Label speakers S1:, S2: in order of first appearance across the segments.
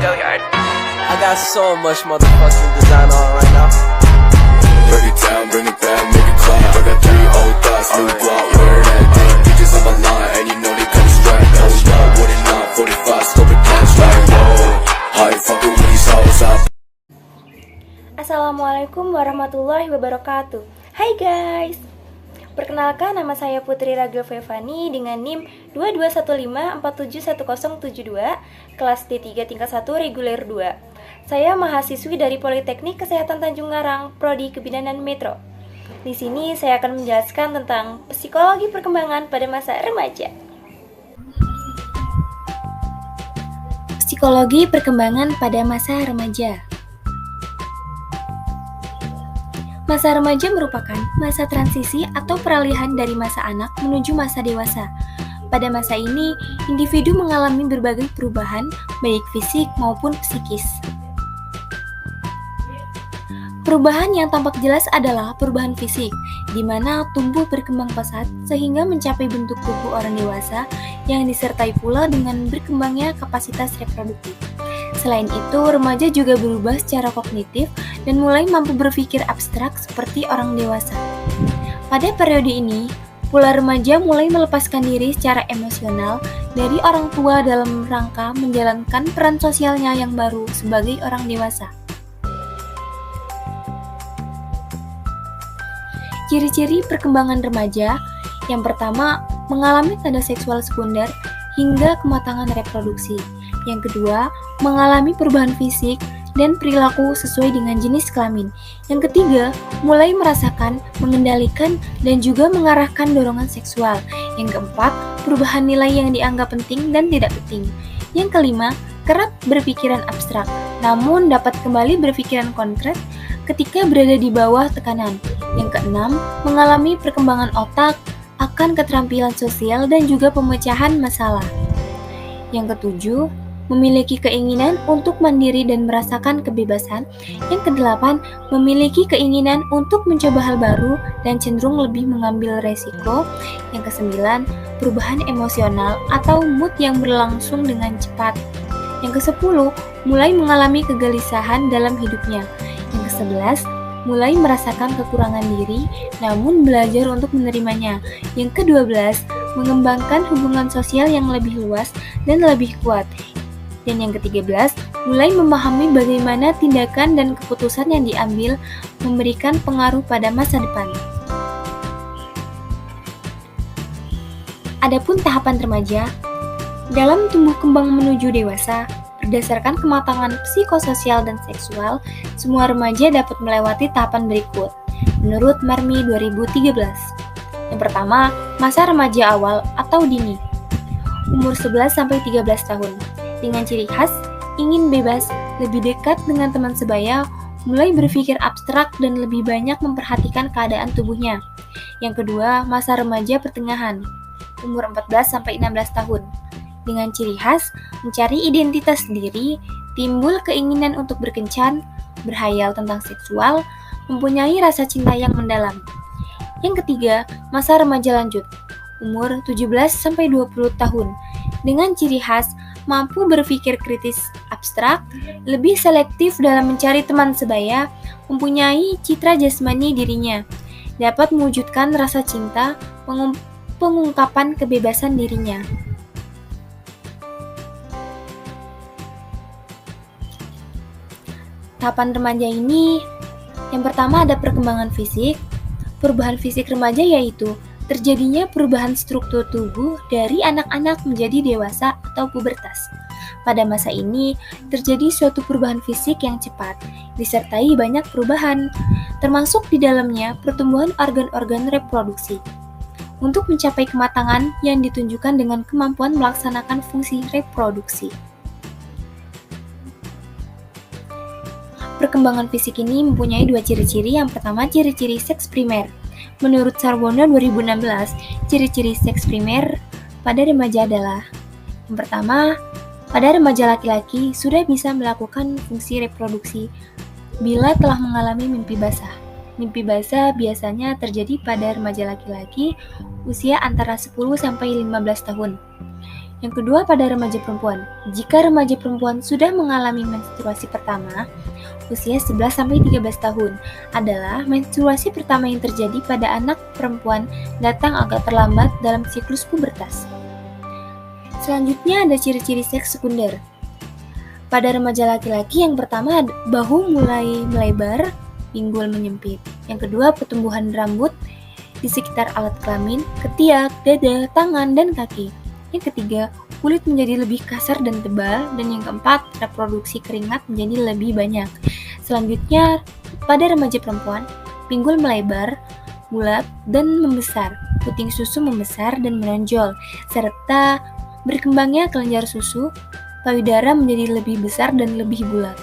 S1: Go yard. I got so much motherfucking design on right now.
S2: Break it down, bring it back, make it clap. I got 3 old thoughts, new guap, where that thing. Bitches on my line, and you know they come strapped. Hold up, what it not, 45, scope it cash like whoa. How you fucking with these hoes up?
S3: Assalamualaikum warahmatullahi wabarakatuh. Hai guys, perkenalkan nama saya Putri Ragil Fevani dengan NIM 2215471072, kelas D3 tingkat 1 reguler 2. Saya mahasiswi dari Politeknik Kesehatan Tanjung Karang, Prodi Kebidanan Metro. Di sini saya akan menjelaskan tentang psikologi perkembangan pada masa remaja. Psikologi perkembangan pada masa remaja. Masa remaja merupakan masa transisi atau peralihan dari masa anak menuju masa dewasa. Pada masa ini, individu mengalami berbagai perubahan, baik fisik maupun psikis. Perubahan yang tampak jelas adalah perubahan fisik, di mana tubuh berkembang pesat sehingga mencapai bentuk tubuh orang dewasa yang disertai pula dengan berkembangnya kapasitas reproduktif. Selain itu, remaja juga berubah secara kognitif dan mulai mampu berpikir abstrak seperti orang dewasa. Pada periode ini, pula remaja mulai melepaskan diri secara emosional dari orang tua dalam rangka menjalankan peran sosialnya yang baru sebagai orang dewasa. Ciri-ciri perkembangan remaja, yang pertama, mengalami tanda seksual sekunder hingga kematangan reproduksi. Yang kedua, mengalami perubahan fisik dan perilaku sesuai dengan jenis kelamin. Yang ketiga, mulai merasakan, mengendalikan, dan juga mengarahkan dorongan seksual. Yang keempat, perubahan nilai yang dianggap penting dan tidak penting. Yang kelima, kerap berpikiran abstrak, namun dapat kembali berpikiran konkret ketika berada di bawah tekanan. Yang keenam, mengalami perkembangan otak akan keterampilan sosial dan juga pemecahan masalah. Yang ketujuh, memiliki keinginan untuk mandiri dan merasakan kebebasan. Yang kedelapan, memiliki keinginan untuk mencoba hal baru dan cenderung lebih mengambil resiko. Yang kesembilan, perubahan emosional atau mood yang berlangsung dengan cepat. Yang kesepuluh, mulai mengalami kegelisahan dalam hidupnya. Yang kesebelas, mulai merasakan kekurangan diri namun belajar untuk menerimanya. Yang kedua belas, mengembangkan hubungan sosial yang lebih luas dan lebih kuat. Dan yang ke-13, mulai memahami bagaimana tindakan dan keputusan yang diambil memberikan pengaruh pada masa depan. Adapun tahapan remaja, dalam tumbuh kembang menuju dewasa, berdasarkan kematangan psikososial dan seksual, semua remaja dapat melewati tahapan berikut, menurut Marmi 2013. Yang pertama, masa remaja awal atau dini, umur 11-13 tahun. Dengan ciri khas, ingin bebas, lebih dekat dengan teman sebaya, mulai berpikir abstrak dan lebih banyak memperhatikan keadaan tubuhnya. Yang kedua, masa remaja pertengahan, umur 14-16 tahun. Dengan ciri khas, mencari identitas diri, timbul keinginan untuk berkencan, berhayal tentang seksual, mempunyai rasa cinta yang mendalam. Yang ketiga, masa remaja lanjut, umur 17-20 tahun. Dengan ciri khas, mampu berpikir kritis abstrak, lebih selektif dalam mencari teman sebaya, mempunyai citra jasmani dirinya, dapat mewujudkan rasa cinta, pengungkapan kebebasan dirinya. Tahapan remaja ini, yang pertama ada perkembangan fisik. Perubahan fisik remaja yaitu terjadinya perubahan struktur tubuh dari anak-anak menjadi dewasa atau pubertas. Pada masa ini, terjadi suatu perubahan fisik yang cepat, disertai banyak perubahan, termasuk di dalamnya pertumbuhan organ-organ reproduksi. Untuk mencapai kematangan yang ditunjukkan dengan kemampuan melaksanakan fungsi reproduksi. Perkembangan fisik ini mempunyai dua ciri-ciri. Yang pertama, ciri-ciri seks primer. Menurut Sarwono 2016, ciri-ciri seks primer pada remaja adalah: yang pertama, pada remaja laki-laki sudah bisa melakukan fungsi reproduksi bila telah mengalami mimpi basah. Mimpi basah biasanya terjadi pada remaja laki-laki usia antara 10-15 tahun. Yang kedua pada remaja perempuan. Jika remaja perempuan sudah mengalami menstruasi pertama, usia 11-13 tahun adalah menstruasi pertama yang terjadi pada anak perempuan datang agak terlambat dalam siklus pubertas. Selanjutnya ada ciri-ciri seks sekunder. Pada remaja laki-laki yang pertama bahu mulai melebar, pinggul menyempit. Yang kedua pertumbuhan rambut di sekitar alat kelamin, ketiak, dada, tangan, dan kaki. Yang ketiga, kulit menjadi lebih kasar dan tebal, dan yang keempat, reproduksi keringat menjadi lebih banyak. Selanjutnya, pada remaja perempuan, pinggul melebar, bulat, dan membesar, puting susu membesar dan menonjol, serta berkembangnya kelenjar susu, payudara menjadi lebih besar dan lebih bulat.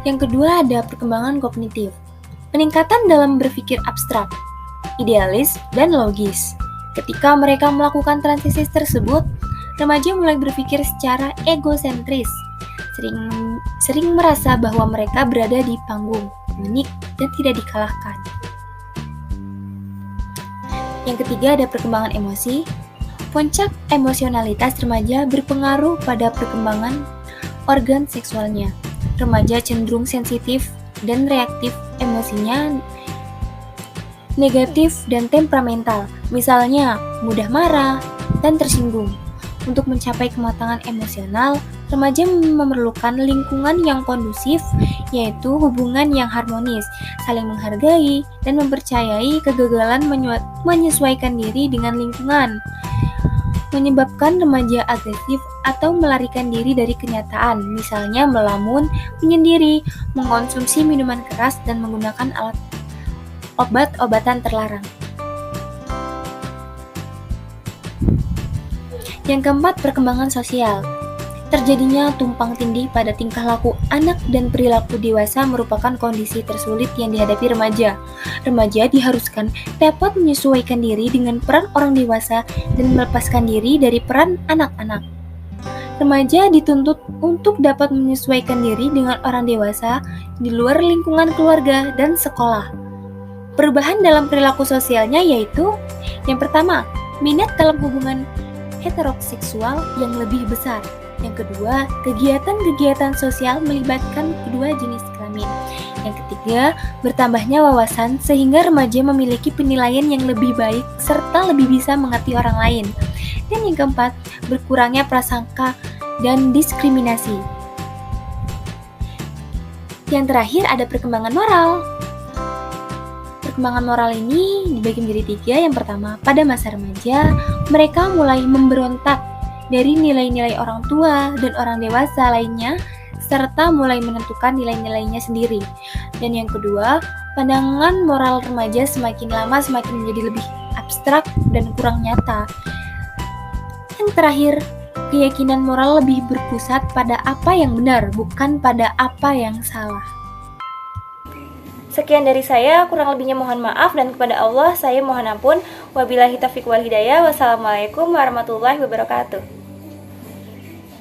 S3: Yang kedua ada perkembangan kognitif. Peningkatan dalam berpikir abstrak, idealis, dan logis. Ketika mereka melakukan transisi tersebut, remaja mulai berpikir secara egosentris, sering merasa bahwa mereka berada di panggung, unik, dan tidak dikalahkan. Yang ketiga ada perkembangan emosi. Puncak emosionalitas remaja berpengaruh pada perkembangan organ seksualnya. Remaja cenderung sensitif dan reaktif, emosinya negatif dan temperamental, misalnya mudah marah dan tersinggung. Untuk mencapai kematangan emosional, remaja memerlukan lingkungan yang kondusif, yaitu hubungan yang harmonis, saling menghargai, dan mempercayai kegagalan menyesuaikan diri dengan lingkungan. Menyebabkan remaja agresif atau melarikan diri dari kenyataan, misalnya melamun, menyendiri, mengonsumsi minuman keras, dan menggunakan obat-obatan terlarang. Yang keempat, perkembangan sosial. Terjadinya tumpang tindih pada tingkah laku anak dan perilaku dewasa merupakan kondisi tersulit yang dihadapi remaja. Remaja diharuskan dapat menyesuaikan diri dengan peran orang dewasa dan melepaskan diri dari peran anak-anak. Remaja dituntut untuk dapat menyesuaikan diri dengan orang dewasa di luar lingkungan keluarga dan sekolah. Perubahan dalam perilaku sosialnya yaitu: yang pertama, minat dalam hubungan heteroseksual yang lebih besar. Yang kedua, kegiatan-kegiatan sosial melibatkan kedua jenis kelamin. Yang ketiga, bertambahnya wawasan sehingga remaja memiliki penilaian yang lebih baik serta lebih bisa mengerti orang lain. Dan yang keempat, berkurangnya prasangka dan diskriminasi. Yang terakhir ada perkembangan moral. Perkembangan moral ini dibagi menjadi tiga. Yang pertama, pada masa remaja, mereka mulai memberontak dari nilai-nilai orang tua dan orang dewasa lainnya, serta mulai menentukan nilai-nilainya sendiri. Dan yang kedua, pandangan moral remaja semakin lama semakin menjadi lebih abstrak dan kurang nyata. Yang terakhir, keyakinan moral lebih berpusat pada apa yang benar, bukan pada apa yang salah. Sekian dari saya, kurang lebihnya mohon maaf, dan kepada Allah saya mohon ampun. Wabillahi taufiq wal hidayah. Wassalamualaikum warahmatullahi wabarakatuh.